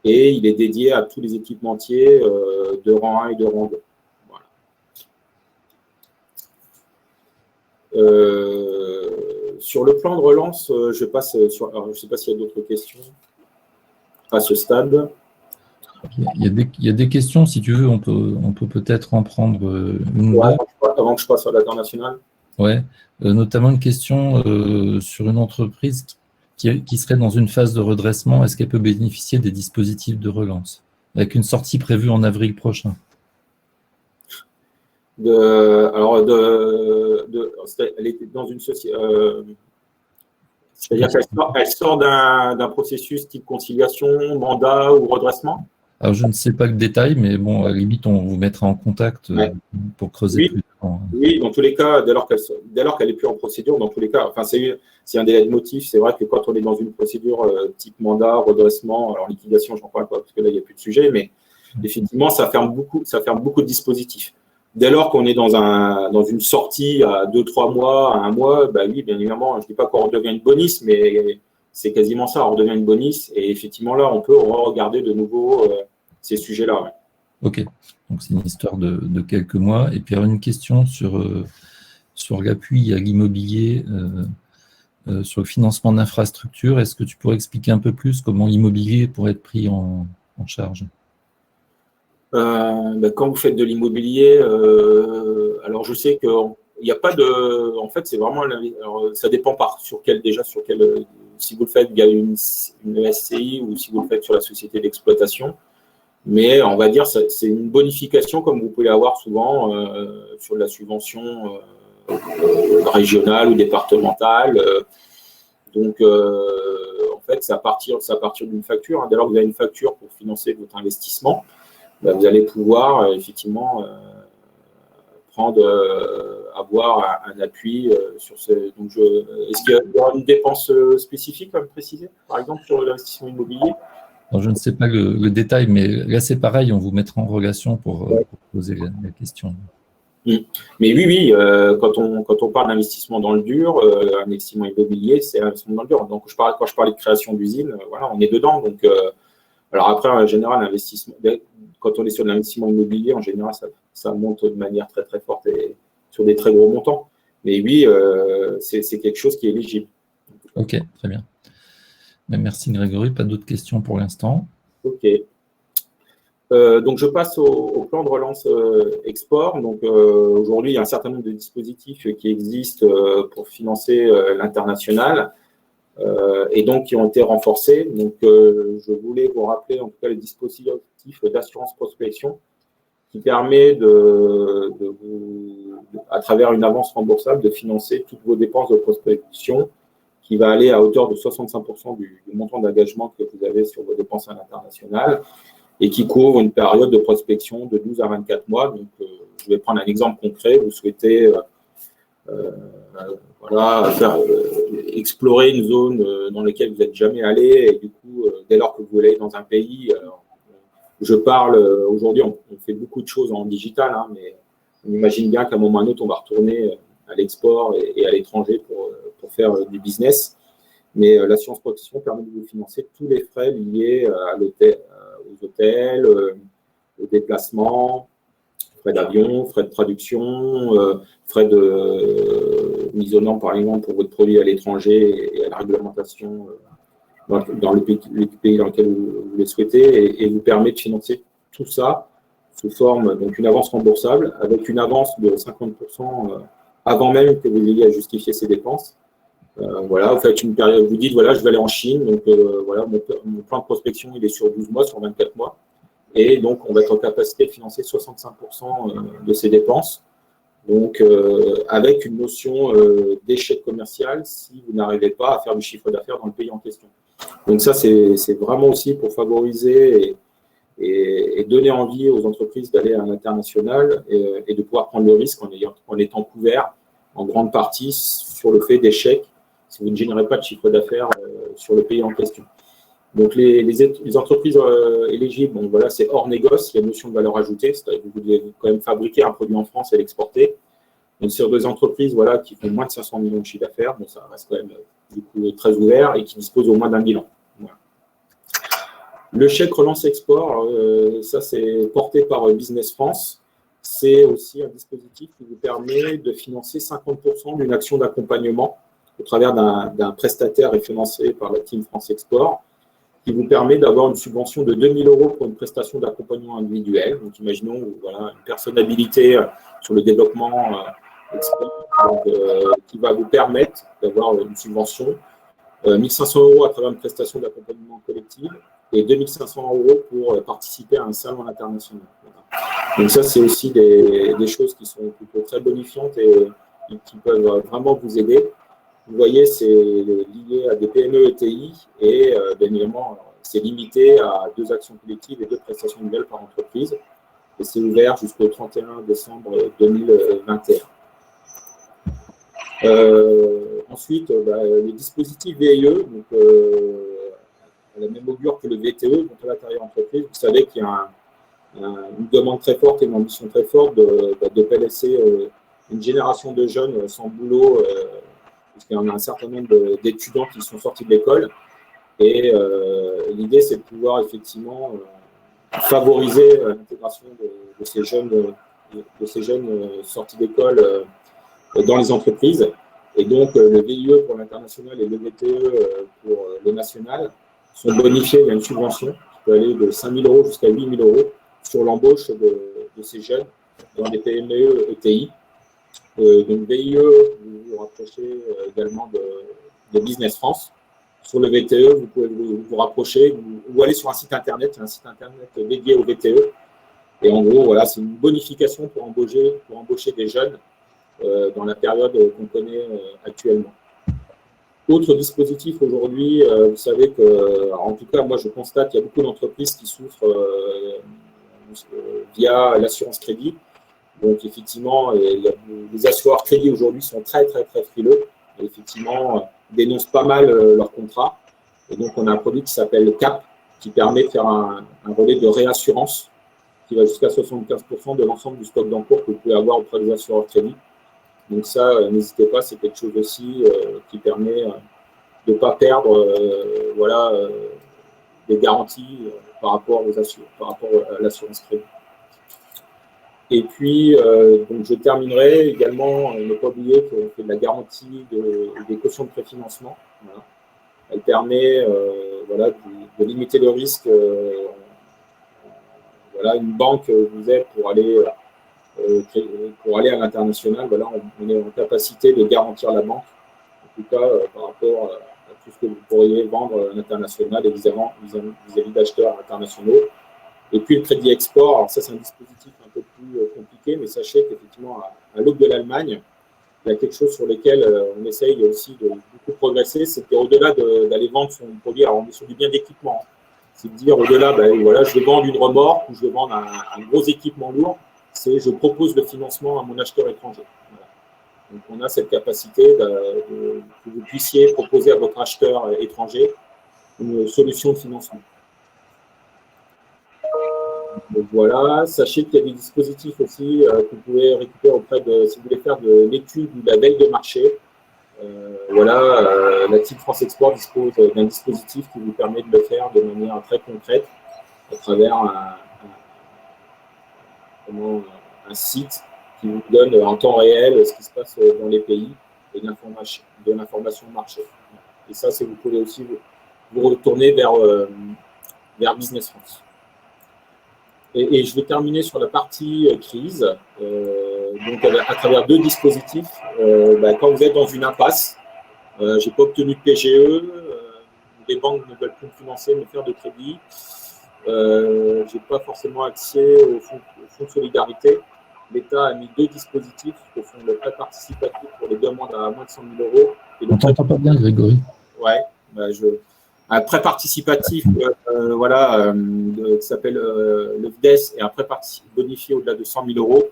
et il est dédié à tous les équipementiers de rang 1 et de rang 2. Voilà. Sur le plan de relance, je passe sur. Alors, je ne sais pas s'il y a d'autres questions à ce stade. Il y a des questions, si tu veux, on peut peut-être en prendre une ou deux. Avant que je passe à l'international. Ouais, notamment une question sur une entreprise qui serait dans une phase de redressement. Est-ce qu'elle peut bénéficier des dispositifs de relance avec une sortie prévue en avril prochain? Elle était dans une société. C'est-à-dire qu'elle sort d'un processus type conciliation, mandat ou redressement? Alors, je ne sais pas le détail, mais bon, à la limite, on vous mettra en contact pour creuser plus tard. Oui, dans tous les cas, dès lors qu'elle n'est plus en procédure, dans tous les cas, enfin, c'est un délai de motif. C'est vrai que quand on est dans une procédure type mandat, redressement, alors liquidation, j'en parle pas parce que là, il n'y a plus de sujet, mais effectivement, ça ferme beaucoup de dispositifs. Dès lors qu'on est dans une sortie à 2-3 mois, à 1 mois, bah oui, bien évidemment, je ne dis pas qu'on redevient une bonus, mais c'est quasiment ça, on redevient une bonus. Et effectivement, là, on peut regarder de nouveau ces sujets-là. Ouais. Ok, donc c'est une histoire de quelques mois. Et puis, alors, une question sur l'appui à l'immobilier, sur le financement d'infrastructures. Est-ce que tu pourrais expliquer un peu plus comment l'immobilier pourrait être pris en charge? Quand vous faites de l'immobilier, alors je sais qu'il n'y a pas de. En fait, c'est vraiment. Alors, ça dépend si vous le faites via une SCI ou si vous le faites sur la société d'exploitation. Mais on va dire c'est une bonification comme vous pouvez avoir souvent sur la subvention régionale ou départementale. Donc, en fait, c'est à partir d'une facture. Dès lors que vous avez une facture pour financer votre investissement, vous allez pouvoir effectivement avoir un appui sur ce. Donc, est-ce qu'il y aura une dépense spécifique à me préciser, par exemple, sur l'investissement immobilier? Alors, je ne sais pas le détail, mais là, c'est pareil, on vous mettra en relation pour poser la question. Mais oui, quand on parle d'investissement dans le dur, investissement immobilier, c'est investissement dans le dur. Donc, quand je parlais de création d'usine, voilà, on est dedans. Donc, alors après, en général, quand on est sur de l'investissement immobilier, en général, ça monte de manière très, très forte et sur des très gros montants. Mais oui, c'est quelque chose qui est éligible. Ok, très bien. Merci Grégory, pas d'autres questions pour l'instant. Ok. Donc, je passe au plan de relance export. Donc, aujourd'hui, il y a un certain nombre de dispositifs qui existent pour financer l'international et donc qui ont été renforcés. Donc, je voulais vous rappeler en tout cas les dispositifs d'assurance prospection qui permet à travers une avance remboursable, de financer toutes vos dépenses de prospection qui va aller à hauteur de 65% du montant d'engagement que vous avez sur vos dépenses à l'international et qui couvre une période de prospection de 12 à 24 mois. Donc, je vais prendre un exemple concret. Vous souhaitez explorer une zone dans laquelle vous n'êtes jamais allé et du coup, dès lors que vous allez dans un pays, je parle aujourd'hui, on fait beaucoup de choses en digital, hein, mais on imagine bien qu'à un moment ou à un autre, on va retourner à l'export et à l'étranger pour faire du business. Mais l'assurance protection permet de vous financer tous les frais liés aux hôtels, aux déplacements, frais d'avion, frais de traduction, frais de mise aux normes, par exemple, pour votre produit à l'étranger et à la réglementation dans le pays dans lequel vous les souhaitez, et vous permet de financer tout ça sous forme donc une avance remboursable avec une avance de 50% avant même que vous ayez à justifier ces dépenses. Voilà, vous faites une période, vous dites voilà, je vais aller en Chine, donc voilà, mon plan de prospection il est sur 12 mois, sur 24 mois, et donc on va être en capacité de financer 65% de ces dépenses. Donc avec une notion d'échec commercial si vous n'arrivez pas à faire du chiffre d'affaires dans le pays en question. Donc ça, c'est vraiment aussi pour favoriser et donner envie aux entreprises d'aller à l'international et de pouvoir prendre le risque en étant couvert en grande partie sur le fait d'échec si vous ne générez pas de chiffre d'affaires sur le pays en question. Donc, les entreprises éligibles, bon, voilà, c'est hors négoce, il y a une notion de valeur ajoutée, c'est-à-dire que vous devez quand même fabriquer un produit en France et l'exporter. Donc, sur des entreprises voilà, qui font moins de 500 millions de chiffre d'affaires, donc ça reste quand même du coup, très ouvert et qui disposent au moins d'un bilan. Voilà. Le chèque relance export, ça c'est porté par Business France. c'est aussi un dispositif qui vous permet de financer 50% d'une action d'accompagnement au travers d'un prestataire référencé par la Team France Export, qui vous permet d'avoir une subvention de 2 000 € pour une prestation d'accompagnement individuel. Donc, imaginons voilà, une personne habilitée sur le développement qui va vous permettre d'avoir une subvention, 1 500 € à travers une prestation d'accompagnement collective et 2 500 € pour participer à un salon international. Voilà. Donc ça, c'est aussi des choses qui sont plutôt très bonifiantes et qui peuvent vraiment vous aider. Vous voyez, c'est lié à des PME ETI et bien évidemment, c'est limité à 2 actions collectives et 2 prestations nouvelles par entreprise. Et c'est ouvert jusqu'au 31 décembre 2021. Ensuite, les dispositifs VIE, donc, à la même augure que le VTE, donc à l'intérieur entreprise, vous savez qu'il y a une demande très forte et une ambition très forte de laisser une génération de jeunes sans boulot, puisqu'il y en a un certain nombre d'étudiants qui sont sortis de l'école. Et l'idée, c'est de pouvoir effectivement favoriser l'intégration de ces jeunes sortis d'école dans les entreprises. Et donc, le VIE pour l'international et le VTE pour le national sont bonifiés. Il y a une subvention qui peut aller de 5 000 € jusqu'à 8 000 € sur l'embauche de ces jeunes dans des PME ETI. Donc, VIE, vous vous rapprochez également de Business France. Sur le VTE, vous pouvez vous rapprocher ou aller sur un site internet dédié au VTE. Et en gros, voilà, c'est une bonification pour embaucher des jeunes dans la période qu'on connaît actuellement. Autre dispositif aujourd'hui, vous savez que, en tout cas, moi je constate qu'il y a beaucoup d'entreprises qui souffrent via l'assurance crédit. Donc effectivement, les assureurs crédit aujourd'hui sont très frileux. Et effectivement, dénoncent pas mal leurs contrats. Et donc on a un produit qui s'appelle CAP, qui permet de faire un relais de réassurance qui va jusqu'à 75% de l'ensemble du stock d'encours que vous pouvez avoir auprès des assureurs crédit. Donc ça, n'hésitez pas, c'est quelque chose aussi qui permet de ne pas perdre des garanties par rapport à l'assurance crédit. Et puis, donc je terminerai également, ne pas oublier qu'on fait de la garantie des cautions de préfinancement. Voilà. Elle permet de limiter le risque. Une banque vous aide pour aller à l'international. Voilà, on est en capacité de garantir la banque, en tout cas par rapport à tout ce que vous pourriez vendre à l'international et vis-à-vis d'acheteurs internationaux. Et puis le crédit export, alors ça c'est un dispositif un peu plus compliqué, mais sachez qu'effectivement à l'aube de l'Allemagne, il y a quelque chose sur lequel on essaye aussi de beaucoup progresser, c'est qu'au-delà d'aller vendre son produit, alors on est sur du bien d'équipement, c'est de dire au-delà, je vais vendre une remorque ou je vais vendre un gros équipement lourd, c'est je propose le financement à mon acheteur étranger. Voilà. Donc on a cette capacité que vous puissiez proposer à votre acheteur étranger une solution de financement. Donc voilà, sachez qu'il y a des dispositifs aussi que vous pouvez récupérer si vous voulez faire de l'étude ou de la veille de marché. La Team France Export dispose d'un dispositif qui vous permet de le faire de manière très concrète à travers un site qui vous donne en temps réel ce qui se passe dans les pays et de l'information marché. Et ça, vous pouvez aussi vous retourner vers Business France. Et je vais terminer sur la partie crise, donc à travers 2 dispositifs. Quand vous êtes dans une impasse, je n'ai pas obtenu de PGE, les banques ne veulent plus me financer, me faire de crédit, je n'ai pas forcément accès au fonds de solidarité. L'État a mis 2 dispositifs qui font le prêt participatif pour les demandes à moins de 100 000 €. On ne t'entend pas bien, Grégory. Ouais, un prêt participatif qui s'appelle le FDES et un prêt participatif bonifié au-delà de 100 000 €.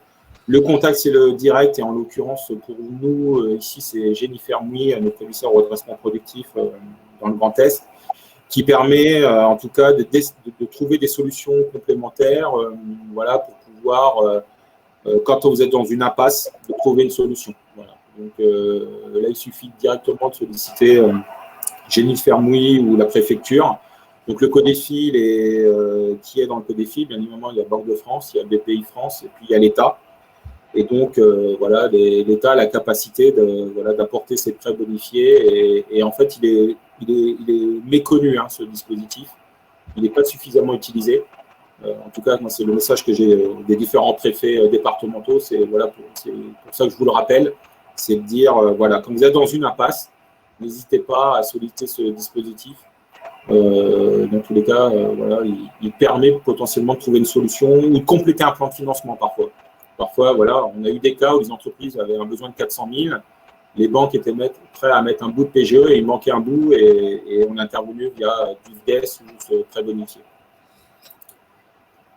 Le contact, c'est le direct et en l'occurrence, pour nous, ici, c'est Jennifer Mouy, notre commissaire au redressement productif dans le Grand Est, qui permet en tout cas de trouver des solutions complémentaires pour pouvoir, quand vous êtes dans une impasse, de trouver une solution. Voilà. Donc là, il suffit directement de solliciter Jennifer Mouy ou la préfecture. Donc le Codefil qui est dans le Codefil, bien évidemment, il y a Banque de France, il y a BPI France et puis il y a l'État. Et donc, voilà, l'État a la capacité d'apporter ces prêts bonifiés. Et en fait, il est méconnu, hein, ce dispositif. Il n'est pas suffisamment utilisé. En tout cas, moi, c'est le message que j'ai des différents préfets départementaux. C'est pour ça que je vous le rappelle. C'est de dire, voilà, quand vous êtes dans une impasse, n'hésitez pas à solliciter ce dispositif. Dans tous les cas, voilà, il permet potentiellement de trouver une solution ou de compléter un plan de financement parfois. Parfois, voilà, on a eu des cas où les entreprises avaient un besoin de 400 000. Les banques étaient prêtes à mettre un bout de PGE et il manquait un bout et on est intervenu via du FDES ou ce prêt bonifié.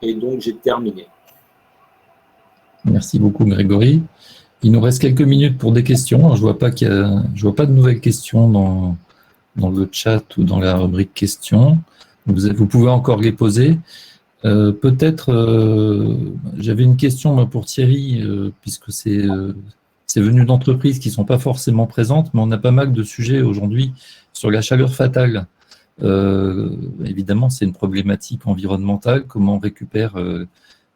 Et donc, j'ai terminé. Merci beaucoup, Grégory. Il nous reste quelques minutes pour des questions. Alors, je vois pas de nouvelles questions dans le chat ou dans la rubrique questions. Vous pouvez encore les poser. Peut-être, j'avais une question moi, pour Thierry, puisque c'est venu d'entreprises qui ne sont pas forcément présentes, mais on a pas mal de sujets aujourd'hui sur la chaleur fatale. Évidemment, c'est une problématique environnementale. Comment on récupère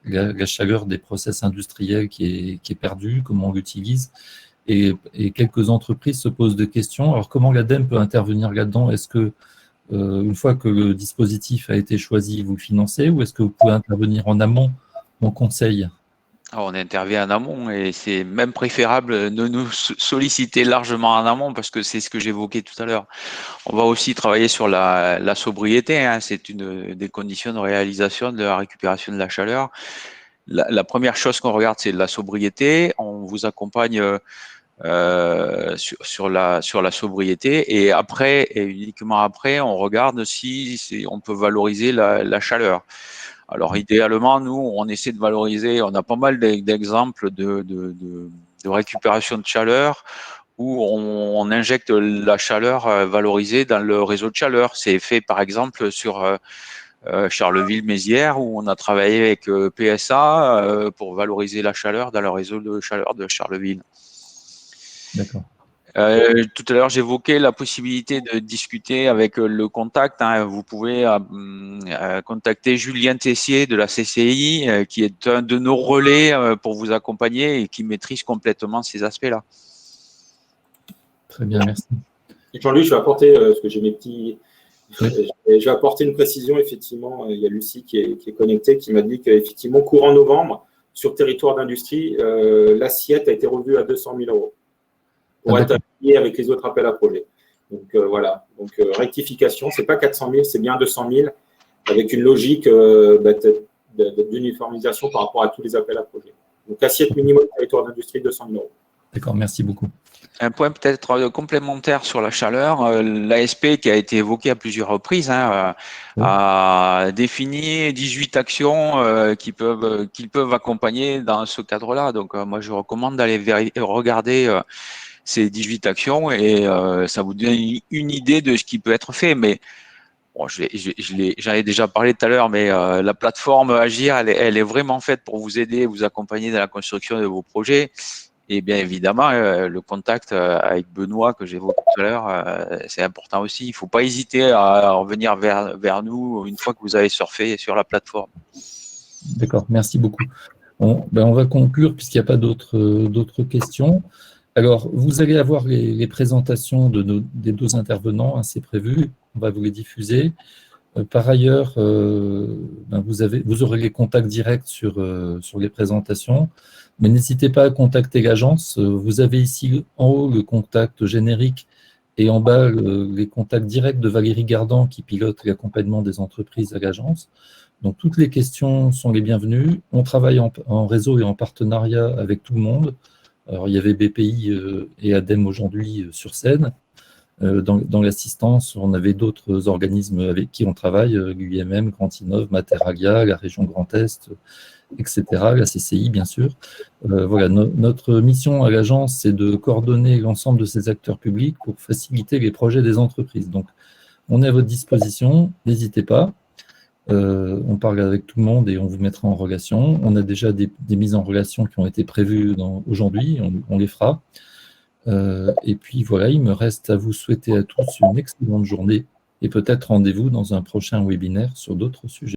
la chaleur des process industriels qui est perdue, comment on l'utilise. Et quelques entreprises se posent des questions. Alors, comment l'ADEME peut intervenir là-dedans? Est-ce que, une fois que le dispositif a été choisi, vous le financez, ou est-ce que vous pouvez intervenir en amont, en conseil? Alors, on intervient en amont et c'est même préférable de nous solliciter largement en amont parce que c'est ce que j'évoquais tout à l'heure. On va aussi travailler sur la sobriété, hein. C'est une des conditions de réalisation de la récupération de la chaleur. La première chose qu'on regarde, c'est la sobriété. On vous accompagne sur la sobriété et après, et uniquement après, on regarde si on peut valoriser la chaleur. Alors idéalement, nous, on essaie de valoriser, on a pas mal d'exemples de récupération de chaleur où on injecte la chaleur valorisée dans le réseau de chaleur. C'est fait par exemple sur Charleville-Mézières où on a travaillé avec PSA pour valoriser la chaleur dans le réseau de chaleur de Charleville. D'accord. Tout à l'heure, j'évoquais la possibilité de discuter avec le contact, hein. Vous pouvez contacter Julien Tessier de la CCI, qui est un de nos relais pour vous accompagner et qui maîtrise complètement ces aspects-là. Très bien, merci. Jean-Louis, je vais apporter, parce que j'ai mes petits… Oui. Je vais apporter une précision, effectivement. Il y a Lucie qui est connectée, qui m'a dit qu'effectivement, courant novembre, sur territoire d'industrie, l'assiette a été revue à 200 000 € pour être aligné avec les autres appels à projets. Donc, voilà. Donc, rectification, ce n'est pas 400 000, c'est bien 200 000, avec une logique d'uniformisation par rapport à tous les appels à projets. Donc, assiette minimum territoire d'industrie, 200 000 €. D'accord, merci beaucoup. Un point peut-être complémentaire sur la chaleur, l'ASP qui a été évoqué à plusieurs reprises a défini 18 actions qu'ils peuvent accompagner dans ce cadre-là. Donc moi je recommande d'aller regarder ces 18 actions et ça vous donne une idée de ce qui peut être fait. Mais bon, j'en ai déjà parlé tout à l'heure, mais la plateforme Agir, elle est vraiment faite pour vous aider, vous accompagner dans la construction de vos projets. Et bien évidemment, le contact avec Benoît que j'évoquais tout à l'heure, c'est important aussi. Il ne faut pas hésiter à revenir vers nous une fois que vous avez surfé sur la plateforme. D'accord, merci beaucoup. On va conclure puisqu'il n'y a pas d'autres questions. Alors, vous allez avoir les présentations des deux intervenants, hein, c'est prévu. On va vous les diffuser. Par ailleurs, vous aurez les contacts directs sur les présentations. Mais n'hésitez pas à contacter l'agence. Vous avez ici en haut le contact générique et en bas les contacts directs de Valérie Gardan qui pilote l'accompagnement des entreprises à l'agence. Donc, toutes les questions sont les bienvenues. On travaille en réseau et en partenariat avec tout le monde. Alors, il y avait BPI et ADEME aujourd'hui sur scène. Dans l'assistance, on avait d'autres organismes avec qui on travaille, l'UIMM, Grandinov, Materalia, la région Grand Est, etc., la CCI, bien sûr. Voilà, notre mission à l'agence, c'est de coordonner l'ensemble de ces acteurs publics pour faciliter les projets des entreprises. Donc, on est à votre disposition, n'hésitez pas. On parle avec tout le monde et on vous mettra en relation. On a déjà des mises en relation qui ont été prévues aujourd'hui, on les fera. Et puis voilà, il me reste à vous souhaiter à tous une excellente journée et peut-être rendez-vous dans un prochain webinaire sur d'autres sujets.